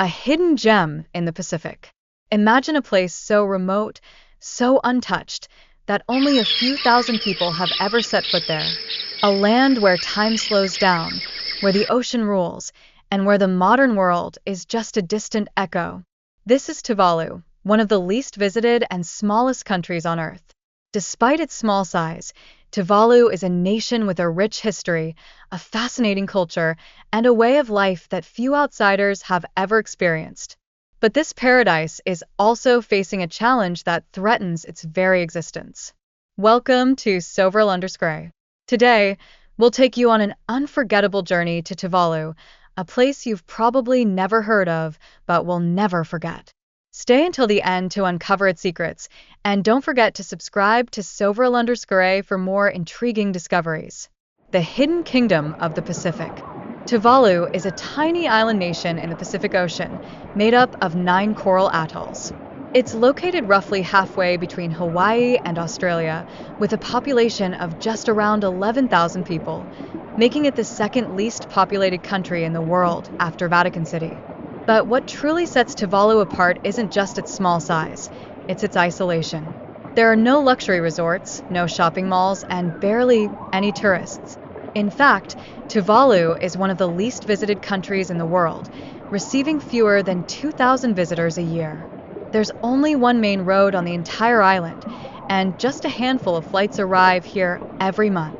a hidden gem in the Pacific. Imagine a place so remote, so untouched, that only a few thousand people have ever set foot there. A land where time slows down, where the ocean rules, and where the modern world is just a distant echo. This is Tuvalu, one of the least visited and smallest countries on Earth. Despite its small size, Tuvalu is a nation with a rich history, a fascinating culture, and a way of life that few outsiders have ever experienced. But this paradise is also facing a challenge that threatens its very existence. Welcome to Tuvalu. Today, we'll take you on an unforgettable journey to Tuvalu, a place you've probably never heard of, but will never forget. Stay until the end to uncover its secrets, and don't forget to subscribe to Tuvalu for more intriguing discoveries. The Hidden Kingdom of the Pacific. Tuvalu is a tiny island nation in the Pacific Ocean, made up of 9 coral atolls. It's located roughly halfway between Hawaii and Australia, with a population of just around 11,000 people, making it the second least populated country in the world after Vatican City. But what truly sets Tuvalu apart isn't just its small size, it's its isolation. There are no luxury resorts, no shopping malls, and barely any tourists. In fact, Tuvalu is one of the least visited countries in the world, receiving fewer than 2,000 visitors a year. There's only one main road on the entire island, and just a handful of flights arrive here every month.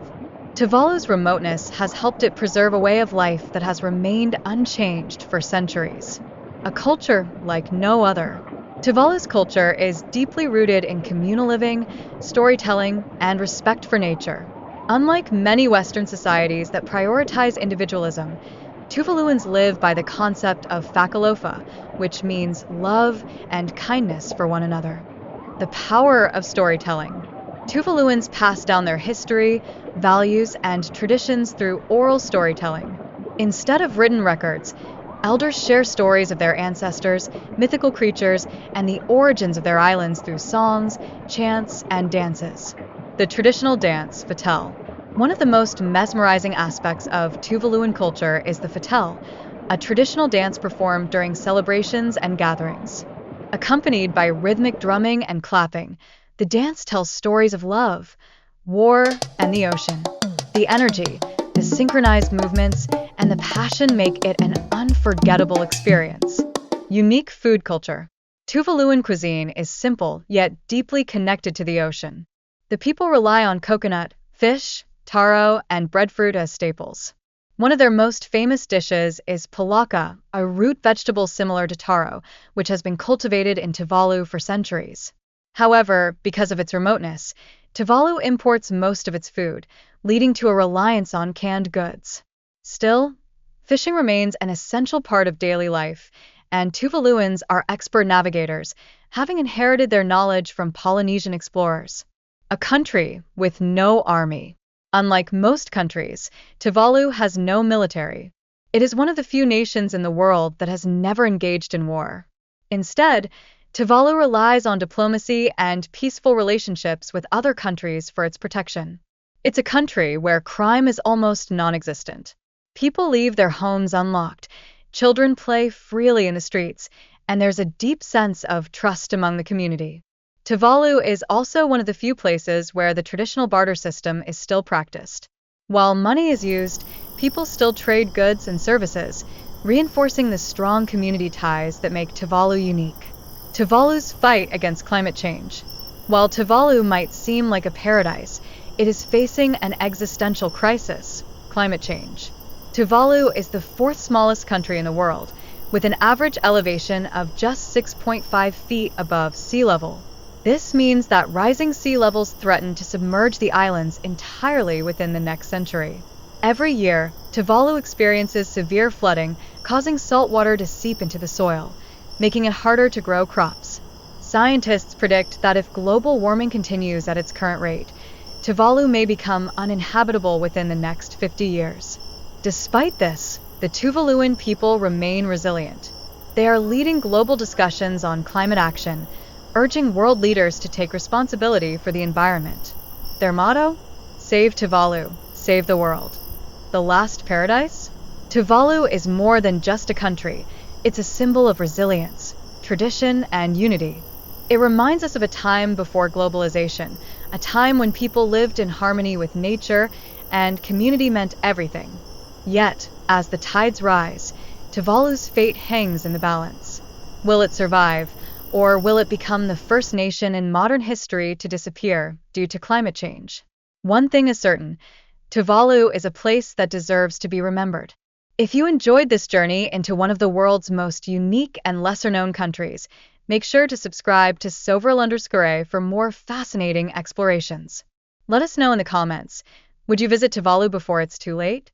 Tuvalu's remoteness has helped it preserve a way of life that has remained unchanged for centuries. A culture like no other. Tuvalu's culture is deeply rooted in communal living, storytelling, and respect for nature. Unlike many Western societies that prioritize individualism, Tuvaluans live by the concept of fakalofa, which means love and kindness for one another. The power of storytelling. Tuvaluans pass down their history, values, and traditions through oral storytelling. Instead of written records, elders share stories of their ancestors, mythical creatures, and the origins of their islands through songs, chants, and dances. The traditional dance, Fatele. One of the most mesmerizing aspects of Tuvaluan culture is the Fatele, a traditional dance performed during celebrations and gatherings. Accompanied by rhythmic drumming and clapping, the dance tells stories of love, war, and the ocean. The energy, the synchronized movements, and the passion make it an unforgettable experience. Unique food culture. Tuvaluan cuisine is simple yet deeply connected to the ocean. The people rely on coconut, fish, taro, and breadfruit as staples. One of their most famous dishes is palaka, a root vegetable similar to taro, which has been cultivated in Tuvalu for centuries. However, because of its remoteness, Tuvalu imports most of its food, leading to a reliance on canned goods. Still, fishing remains an essential part of daily life, and Tuvaluans are expert navigators, having inherited their knowledge from Polynesian explorers. A country with no army. Unlike most countries, Tuvalu has no military. It is one of the few nations in the world that has never engaged in war. Instead, Tuvalu relies on diplomacy and peaceful relationships with other countries for its protection. It's a country where crime is almost non-existent. People leave their homes unlocked, children play freely in the streets, and there's a deep sense of trust among the community. Tuvalu is also one of the few places where the traditional barter system is still practiced. While money is used, people still trade goods and services, reinforcing the strong community ties that make Tuvalu unique. Tuvalu's fight against climate change. While Tuvalu might seem like a paradise, it is facing an existential crisis, climate change. Tuvalu is the 4th smallest country in the world, with an average elevation of just 6.5 feet above sea level. This means that rising sea levels threaten to submerge the islands entirely within the next century. Every year, Tuvalu experiences severe flooding, causing salt water to seep into the soil, making it harder to grow crops. Scientists predict that if global warming continues at its current rate, Tuvalu may become uninhabitable within the next 50 years. Despite this, the Tuvaluan people remain resilient. They are leading global discussions on climate action, urging world leaders to take responsibility for the environment. Their motto? Save Tuvalu, save the world. The last paradise? Tuvalu is more than just a country. It's a symbol of resilience, tradition, and unity. It reminds us of a time before globalization, a time when people lived in harmony with nature and community meant everything. Yet, as the tides rise, Tuvalu's fate hangs in the balance. Will it survive, or will it become the first nation in modern history to disappear due to climate change? One thing is certain, Tuvalu is a place that deserves to be remembered. If you enjoyed this journey into one of the world's most unique and lesser-known countries, make sure to subscribe to Sovereign_A for more fascinating explorations. Let us know in the comments, would you visit Tuvalu before it's too late?